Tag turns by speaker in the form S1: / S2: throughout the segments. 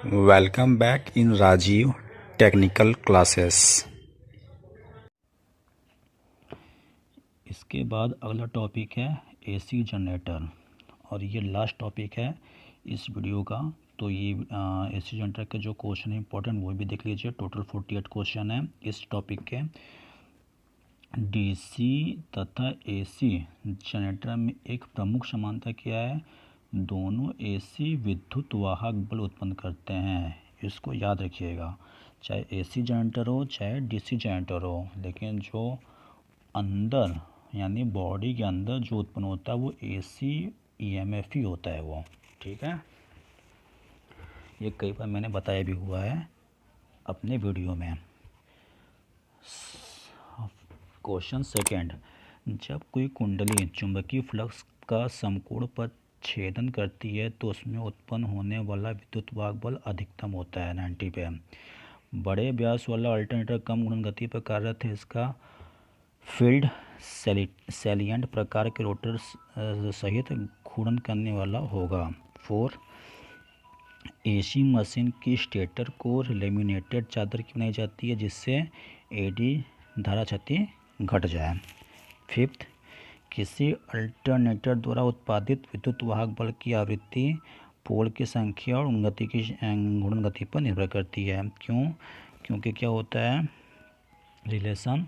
S1: Welcome back in Rajiv Technical Classes।
S2: इसके बाद अगला टॉपिक है एसी जनरेटर और ये लास्ट टॉपिक है इस वीडियो का। तो ये एसी जनरेटर के जो क्वेश्चन है इंपॉर्टेंट वो भी देख लीजिए। टोटल 48 क्वेश्चन है इस टॉपिक के। डीसी तथा एसी जनरेटर में एक प्रमुख समानता क्या है? दोनों एसी विद्युत वाहक बल उत्पन्न करते हैं। इसको याद रखिएगा, चाहे एसी जनरेटर हो चाहे डीसी जनरेटर हो, लेकिन जो अंदर यानी बॉडी के अंदर जो उत्पन्न होता है वो एसी ईएमएफ ही होता है वो। ठीक है, ये कई बार मैंने बताया भी हुआ है अपने वीडियो में। क्वेश्चन सेकंड, जब कोई कुंडली चुंबकीय फ्लक्स का समकोण पर छेदन करती है तो उसमें उत्पन्न होने वाला विद्युत वाहक बल अधिकतम होता है 90 पे। बड़े व्यास वाला अल्टरनेटर कम गुणन गति पर कार्यरत है। इसका फील्ड सैलिएंट प्रकार के रोटर सहित घूर्णन करने वाला होगा। 4, एसी मशीन की स्टेटर को लेमिनेटेड चादर की बनाई जाती है जिससे एडी धारा क्षति घट जाए। 5, किसी अल्टरनेटर द्वारा उत्पादित विद्युत वाहक बल की आवृत्ति पोल की संख्या और गति की घूर्णन गति पर निर्भर करती है। क्यों? क्योंकि क्या होता है, रिलेशन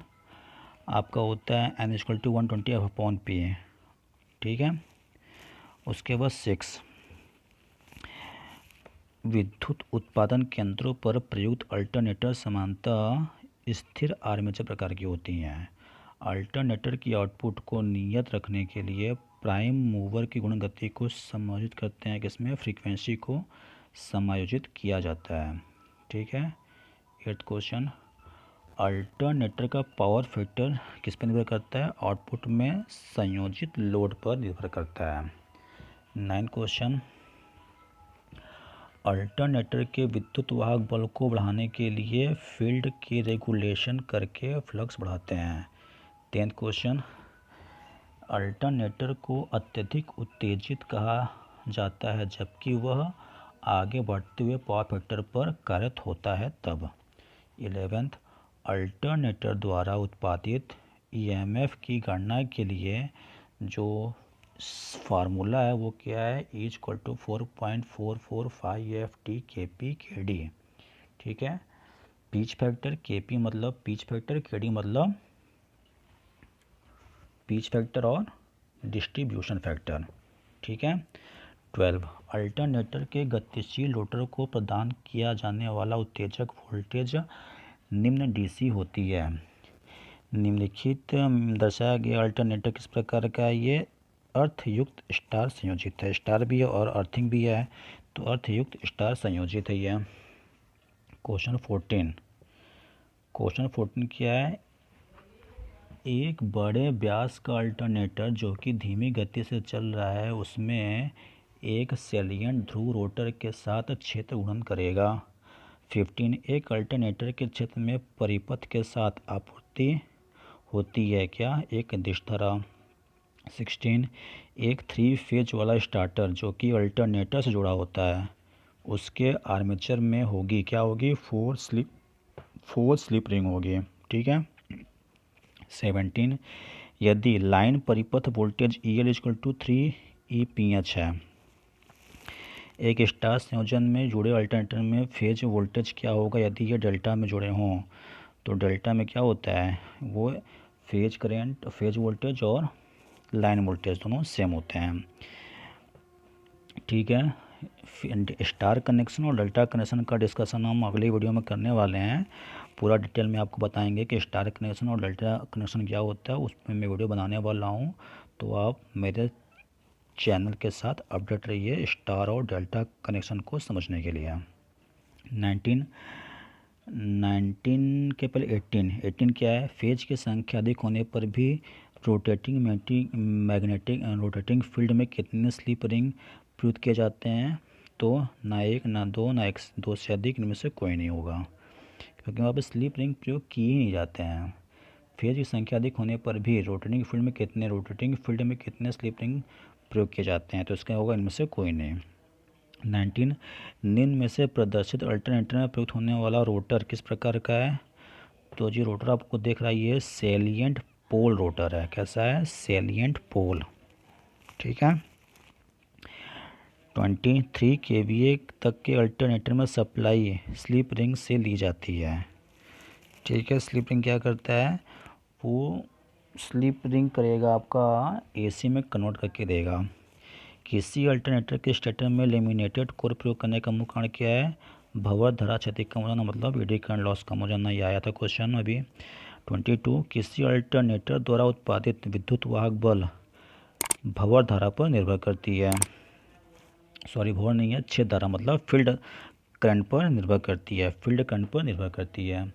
S2: आपका होता है n=120/P। ठीक है। उसके बाद 6, विद्युत उत्पादन केंद्रों पर प्रयुक्त अल्टरनेटर सामान्यतः स्थिर आर्मेचर प्रकार की होती हैं। अल्टरनेटर की आउटपुट को नियत रखने के लिए प्राइम मूवर की गुणन गति को समायोजित करते हैं, किसमें फ्रीक्वेंसी को समायोजित किया जाता है। ठीक है। 8th क्वेश्चन, अल्टरनेटर का पावर फैक्टर किस पर निर्भर करता है? आउटपुट में संयोजित लोड पर निर्भर करता है। 9th क्वेश्चन, अल्टरनेटर के विद्युत वाहक बल को बढ़ाने के लिए फील्ड की रेगुलेशन करके फ्लक्स बढ़ाते हैं। 10th क्वेश्चन, अल्टरनेटर को अत्यधिक उत्तेजित कहा जाता है जबकि वह आगे बढ़ते हुए पावर फैक्टर पर कार्यरत होता है तब। 11th, अल्टरनेटर द्वारा उत्पादित ईएमएफ की गणना के लिए जो फार्मूला है वो क्या है? E=4.445 Kp Kd। ठीक है। पिच फैक्टर, Kp मतलब पिच फैक्टर, Kd मतलब पिच फैक्टर और डिस्ट्रीब्यूशन फैक्टर। ठीक है। 12, अल्टरनेटर के गतिशील रोटर को प्रदान किया जाने वाला उत्तेजक वोल्टेज निम्न डीसी होती है। निम्नलिखित दर्शाया गया अल्टरनेटर किस प्रकार का है? ये अर्थयुक्त स्टार संयोजित है। स्टार भी है और अर्थिंग भी है, तो अर्थयुक्त स्टार संयोजित है यह। क्वेश्चन 14 क्या है? एक बड़े व्यास का अल्टरनेटर जो कि धीमी गति से चल रहा है उसमें एक सैलिएंट ध्रुव रोटर के साथ क्षेत्र गुणन करेगा। 15, एक अल्टरनेटर के क्षेत्र में परिपथ के साथ आपूर्ति होती है क्या? एक दिश धारा। 16, एक 3 फेज वाला स्टार्टर जो कि अल्टरनेटर से जुड़ा होता है उसके आर्मेचर में होगी क्या होगी? 4 स्लिप रिंग होगी। ठीक है। 17, यदि लाइन परिपथ वोल्टेज EL=3 EPH है। एक स्टार संयोजन में जुड़े अल्टरनेटर में फेज वोल्टेज क्या होगा यदि ये डेल्टा में जुड़े हों? तो डेल्टा में क्या होता है, वो फेज करंट, फेज वोल्टेज और लाइन वोल्टेज दोनों सेम होते हैं। ठीक है। स्टार कनेक्शन और डेल्टा कनेक्शन का डिस्कशन हम अगले वीडियो में करने वाले हैं। पूरा डिटेल में आपको बताएंगे कि स्टार कनेक्शन और डेल्टा कनेक्शन क्या होता है, उसमें मैं वीडियो बनाने वाला हूँ। तो आप मेरे चैनल के साथ अपडेट रहिए स्टार और डेल्टा कनेक्शन को समझने के लिए। 19 के पहले 18 क्या है? फेज की संख्या अधिक होने पर भी रोटेटिंग मैग्नेटिक रोटेटिंग फील्ड में कितने स्लिप रिंग प्रयुक्त किए जाते हैं? तो ना एक ना दो ना एक दो से अधिक, इनमें से कोई नहीं होगा क्योंकि वहाँ पर स्लिप रिंग प्रयोग किए ही नहीं जाते हैं। फेज की संख्या अधिक होने पर भी रोटेटिंग फील्ड में कितने स्लिप रिंग प्रयोग किए जाते हैं? तो इसका होगा इनमें से कोई नहीं। 19 निम्न में से प्रदर्शित अल्टरनेटर में प्रयुक्त होने वाला रोटर किस प्रकार का है? तो जी रोटर आपको देख रहा है ये सेलिएंट पोल रोटर है। कैसा है? सेलिएंट पोल। ठीक है। 23 केवीए तक के अल्टरनेटर में सप्लाई स्लिप रिंग से ली जाती है। ठीक है। स्लिप रिंग क्या करता है? वो स्लिप रिंग करेगा आपका एसी में कन्वर्ट करके देगा। किसी अल्टरनेटर के स्टेटर में लेमिनेटेड कोर प्रयोग करने का मुख्य कारण क्या है? भंवर धारा क्षति कम हो जाना, मतलब एडी करंट लॉस कम हो जाना। ये आया था क्वेश्चन अभी। 22 किसी अल्टरनेटर द्वारा उत्पादित विद्युत वाहक बल भंवर धारा पर निर्भर करती है। सॉरी, भंवर नहीं है, छेद धारा मतलब फील्ड करंट पर निर्भर करती है। फील्ड करंट पर निर्भर करती है।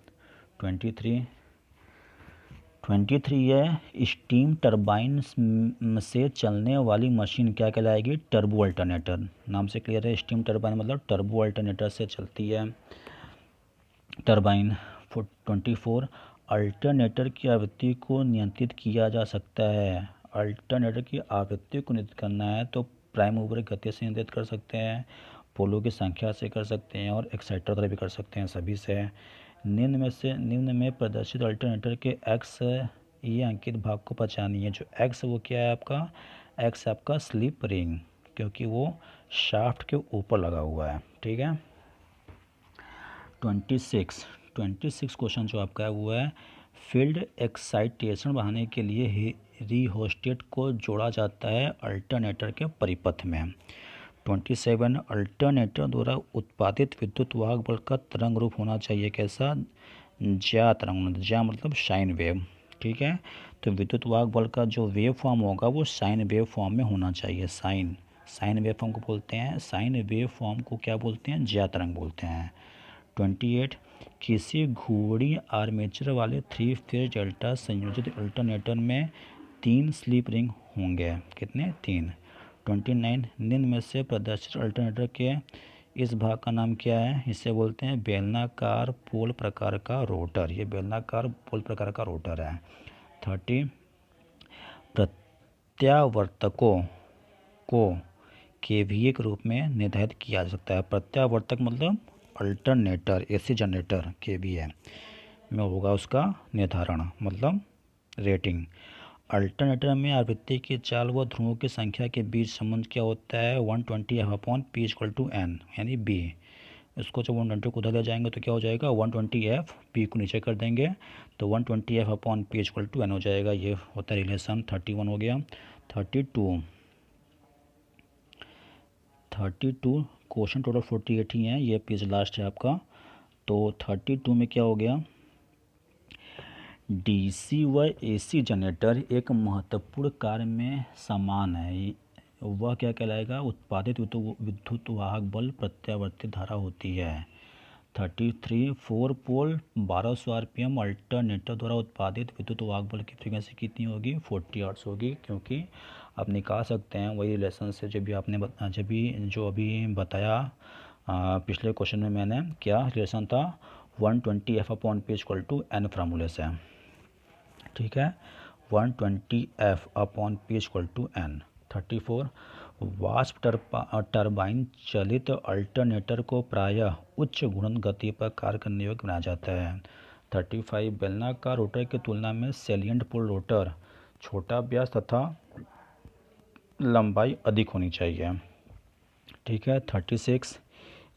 S2: 23 है स्टीम टरबाइन से चलने वाली मशीन क्या कहलाएगी? Turbo alternator. नाम से क्लियर है, स्टीम टरबाइन मतलब टर्बो अल्टरनेटर से चलती है टरबाइन। 24 अल्टरनेटर की आवृत्ति को नियंत्रित किया जा सकता है। अल्टरनेटर की आवृत्ति को नियंत्रित करना है तो प्राइम मूवर की गति से नियंत्रित कर सकते हैं, पोलों की संख्या से कर सकते हैं और एक्साइटर द्वारा भी कर सकते हैं, सभी से। निम्न में प्रदर्शित अल्टरनेटर के एक्स ये अंकित भाग को पहचानिए। जो एक्स वो क्या है आपका? एक्स आपका स्लिप रिंग, क्योंकि वो शाफ्ट के ऊपर लगा हुआ है। ठीक है। 26 क्वेश्चन जो आपका है वो है फील्ड एक्साइटेशन बढ़ाने के लिए रिहोस्टेट को जोड़ा जाता है अल्टरनेटर के परिपथ में। 27 अल्टरनेटर द्वारा उत्पादित विद्युत वाहक बल का तरंग रूप होना चाहिए कैसा? ज्या तरंग। ज्या मतलब साइन वेव। ठीक है। तो विद्युत वाहक बल का जो वेव फॉर्म होगा वो साइन वेव फॉर्म में होना चाहिए। साइन वेव फॉर्म को बोलते हैं, साइन वेव फॉर्म को क्या बोलते हैं? ज्या तरंग बोलते हैं। 28 किसी घूर्णी आर्मेचर वाले 3 फेज डेल्टा संयोजित अल्टरनेटर में 3 स्लिप रिंग होंगे। कितने? 3। 29 निम्न में से प्रदर्शित अल्टरनेटर के इस भाग का नाम क्या है? इसे बोलते हैं बेलनाकार पोल प्रकार का रोटर। ये बेलनाकार पोल प्रकार का रोटर है। 30 प्रत्यावर्तकों को केवीए के रूप में निर्धारित किया जा सकता है। प्रत्यावर्तक मतलब अल्टरनेटर, एसी जनरेटर केवीए में होगा उसका निर्धारण, मतलब रेटिंग। अल्टरनेटर में आवृत्ति की चाल व ध्रुवों की संख्या के बीच संबंध क्या होता है? 120F/P=N, यानी B। इसको जब 120 को उधर ले जाएंगे तो क्या हो जाएगा? 120F, P को नीचे कर देंगे तो 120F/P=N हो जाएगा। ये होता है रिलेशन। 31 हो गया। 32 क्वेश्चन टोटल 48 ही हैं, ये पेज लास्ट है आपका। तो 32 में क्या हो गया? डीसी व एसी जनरेटर एक महत्वपूर्ण कार्य में समान है। वह क्या कहलाएगा? उत्पादित विद्युत वाहक बल प्रत्यावर्ती धारा होती है। 33 4 पोल 1200 RPM अल्टरनेटर द्वारा उत्पादित विद्युत वाहक बल की फ्रीक्वेंसी कितनी होगी? 40 हर्ट्ज होगी, क्योंकि आप निकाल सकते हैं वही रिलेशन से जो अभी बताया पिछले क्वेश्चन में मैंने। क्या रिलेशन था? 120F/P=N फार्मूले से। ठीक है। 120F/P=N। 34 वाष्प टरबाइन चलित अल्टरनेटर को प्रायः उच्च घूर्णन गति पर कार्य करने योग्य बनाया जाता है। 35 बेलनाकार रोटर की तुलना में सेलिएंट पोल रोटर छोटा व्यास तथा लंबाई अधिक होनी चाहिए। ठीक है। 36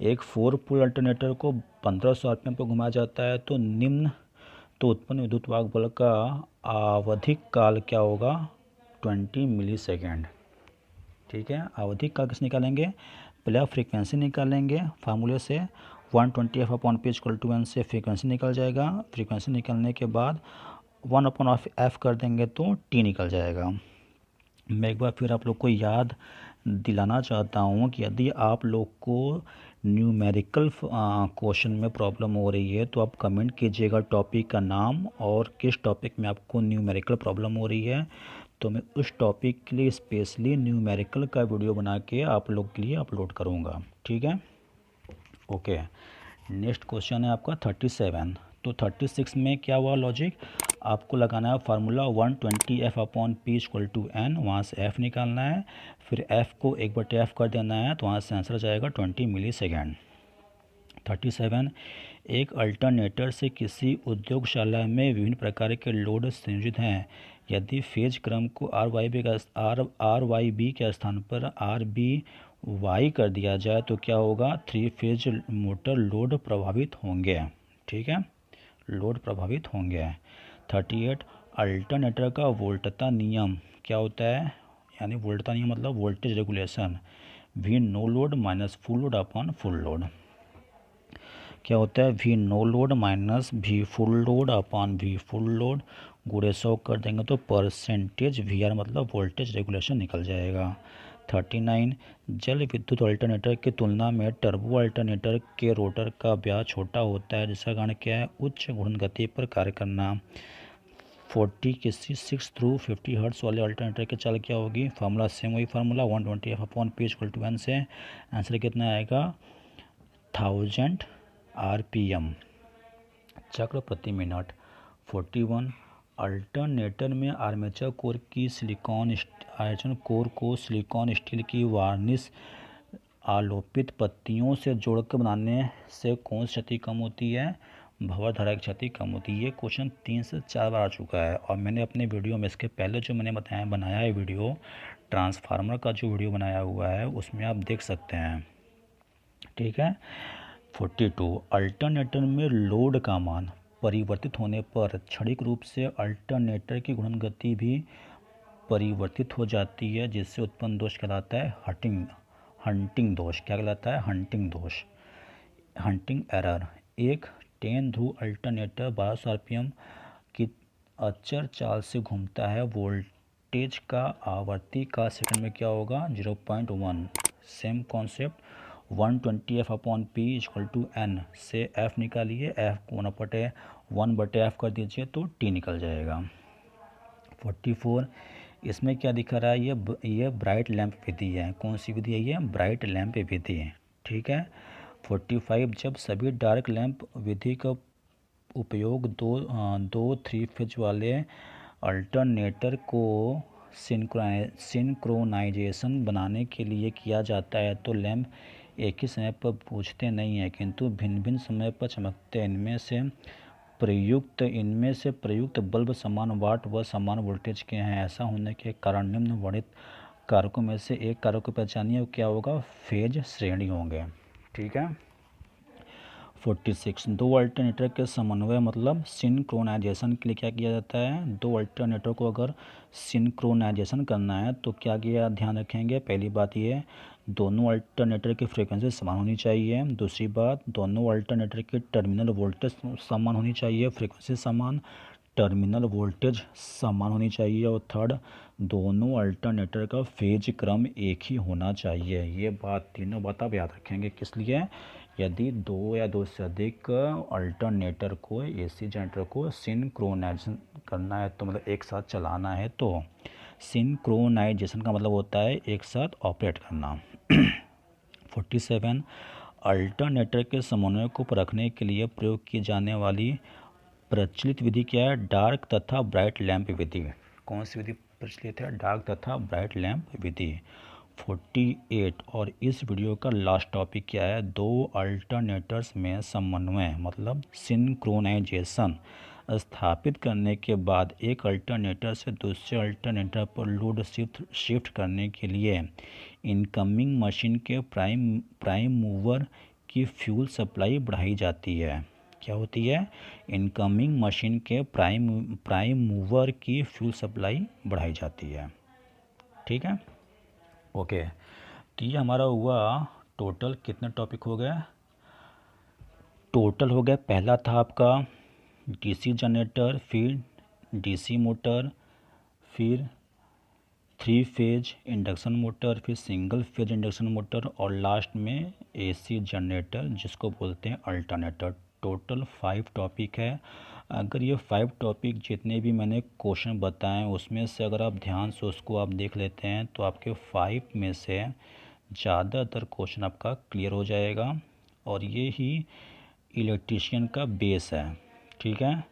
S2: एक 4 पोल अल्टरनेटर को 1500 RPM पर घुमाया जाता है तो उत्पन्न विद्युत वाहक बल का आवधिक काल क्या होगा? 20 मिलीसेकेंड। ठीक है। आवधिक काल किस निकालेंगे? पहले आप फ्रीक्वेंसी निकालेंगे फार्मूले से। 120F/P=N से फ्रीक्वेंसी निकल जाएगा। फ्रीक्वेंसी निकलने के बाद 1/F कर देंगे तो T निकल जाएगा। मैं एक बार फिर आप लोग को याद दिलाना चाहता हूँ कि यदि आप लोग को न्यूमेरिकल क्वेश्चन में प्रॉब्लम हो रही है तो आप कमेंट कीजिएगा टॉपिक का नाम और किस टॉपिक में आपको न्यूमेरिकल प्रॉब्लम हो रही है, तो मैं उस टॉपिक के लिए स्पेशली न्यूमेरिकल का वीडियो बना के आप लोग के लिए अपलोड करूँगा। ठीक है। ओके। नेक्स्ट क्वेश्चन है आपका 37। तो 36 में क्या हुआ लॉजिक, आपको लगाना है फार्मूला 120f/p=n, वहाँ से f निकालना है, फिर f को 1/f कर देना है, तो वहाँ से आंसर जाएगा 20 मिलीसेकेंड। 37 एक अल्टरनेटर से किसी उद्योगशाला में विभिन्न प्रकार के लोड संयोजित हैं। यदि फेज क्रम को आर वाई बी के स्थान पर आर बी वाई कर दिया जाए तो क्या होगा, 3 फेज मोटर लोड प्रभावित होंगे। ठीक है, लोड प्रभावित होंगे। 38 अल्टरनेटर का वोल्टता नियम क्या होता है, यानी वोल्टता नियम मतलब voltage regulation, V no load minus full load upon full load. क्या होता है, V no load minus V full load upon V full load, गुणे 100 कर देंगे तो परसेंटेज वी आर मतलब वोल्टेज रेगुलेशन निकल जाएगा। 39 जल विद्युत अल्टरनेटर की तुलना में टर्बो अल्टरनेटर के रोटर का व्यास छोटा होता है, जिसका कारण क्या है, उच्च घूर्णन गति पर कार्य करना। 40 किसी 6 थ्रू 50 हर्ट्ज वाले अल्टरनेटर की चाल क्या होगी, फार्मूला सेम वही फार्मूला 120f/p=n से आंसर कितना आएगा 1000 RPM चक्र प्रति मिनट। 41 अल्टरनेटर में आर्मेचर कोर को सिलिकॉन स्टील की वार्निश आलोपित पत्तियों से जोड़कर बनाने से कौन सी क्षति कम होती है, भंवर धारा की क्षति कम होती है। ये क्वेश्चन 3 से 4 बार आ चुका है और मैंने अपने वीडियो में इसके पहले जो मैंने बनाया है वीडियो, ट्रांसफार्मर का जो वीडियो बनाया हुआ है उसमें आप देख सकते हैं। ठीक है। 42 अल्टरनेटर में लोड का मान परिवर्तित होने पर क्षणिक रूप से अल्टरनेटर की घूर्णन गति भी परिवर्तित हो जाती है, जिससे उत्पन्न दोष कहलाता है हंटिंग दोष। क्या कहलाता है, हंटिंग दोष, हंटिंग एरर। एक 10 ध्रुव अल्टरनेटर 1200 RPM की अचर चाल से घूमता है, वोल्टेज का आवर्ती का सेकंड में क्या होगा 0.1। सेम कॉन्सेप्ट 120f/p=n से f निकालिए, f को 1/f कर दीजिए तो t निकल जाएगा। 44 इसमें क्या दिखा रहा है, ये ब्राइट लैंप विधि है। कौन सी विधि है, ये ब्राइट लैंप विधि है। ठीक है। 45 जब सभी डार्क लैंप विधि का उपयोग दो 3 फेज वाले अल्टरनेटर को सिंक्रोनाइजेशन बनाने के लिए किया जाता है तो लैंप एक ही समय पर बुझते नहीं हैं, किंतु भिन्न भिन्न समय पर चमकते हैं। इनमें से प्रयुक्त बल्ब समान वाट व समान वोल्टेज के हैं। ऐसा होने के कारण निम्न वर्णित कारकों में से एक कारक को पहचानिए, क्या होगा, फेज श्रेणी होंगे। ठीक है। 46 दो अल्टरनेटर के समन्वय मतलब सिंक्रोनाइजेशन के लिए क्या किया जाता है, दो अल्टरनेटर को अगर सिंक्रोनाइजेशन करना है तो क्या किया ध्यान रखेंगे, पहली बात ये दोनों अल्टरनेटर की फ्रीक्वेंसी समान होनी चाहिए। दूसरी बात दोनों अल्टरनेटर की टर्मिनल वोल्टेज समान होनी चाहिए, फ्रीक्वेंसी समान, टर्मिनल वोल्टेज समान होनी चाहिए। और थर्ड दोनों अल्टरनेटर का फेज क्रम एक ही होना चाहिए। ये तीनों बात आप याद रखेंगे, किस लिए, यदि दो या दो से अधिक अल्टरनेटर को एसी जनरेटर को सिंक्रोनाइजेशन करना है तो मतलब एक साथ चलाना है, तो सिंक्रोनाइजेशन का मतलब होता है एक साथ ऑपरेट करना। 47 अल्टरनेटर के समन्वय को परखने के लिए प्रयोग की जाने वाली प्रचलित विधि क्या है, डार्क तथा ब्राइट लैंप विधि। कौन सी विधि प्रचलित है, डार्क तथा ब्राइट लैंप विधि। 48 और इस वीडियो का लास्ट टॉपिक क्या है, दो अल्टरनेटर्स में समन्वय मतलब सिंक्रोनाइजेशन स्थापित करने के बाद एक अल्टरनेटर से दूसरे अल्टरनेटर पर लोड शिफ्ट करने के लिए इनकमिंग मशीन के प्राइम मूवर की फ्यूल सप्लाई बढ़ाई जाती है। क्या होती है, इनकमिंग मशीन के प्राइम मूवर की फ्यूल सप्लाई बढ़ाई जाती है। ठीक है, ओके। तो ये हमारा हुआ टोटल कितने टॉपिक हो गए, टोटल हो गया, पहला था आपका डीसी जनरेटर, फिर डीसी मोटर, फिर 3 फेज इंडक्शन मोटर, फिर सिंगल फेज इंडक्शन मोटर और लास्ट में एसी जनरेटर जिसको बोलते हैं अल्टरनेटर। टोटल 5 टॉपिक है। अगर ये 5 टॉपिक जितने भी मैंने क्वेश्चन बताएं उसमें से अगर आप ध्यान से उसको आप देख लेते हैं तो आपके 5 में से ज़्यादातर क्वेश्चन आपका क्लियर हो जाएगा। और ये ही इलेक्ट्रीशियन का बेस है। ठीक है।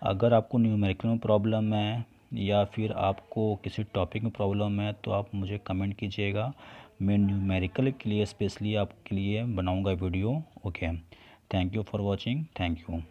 S2: अगर आपको न्यूमेरिकल में प्रॉब्लम है या फिर आपको किसी टॉपिक में प्रॉब्लम है तो आप मुझे कमेंट कीजिएगा। मैं न्यूमेरिकल के लिए स्पेशली आपके लिए बनाऊंगा video. Okay, thank you for watching. Thank you.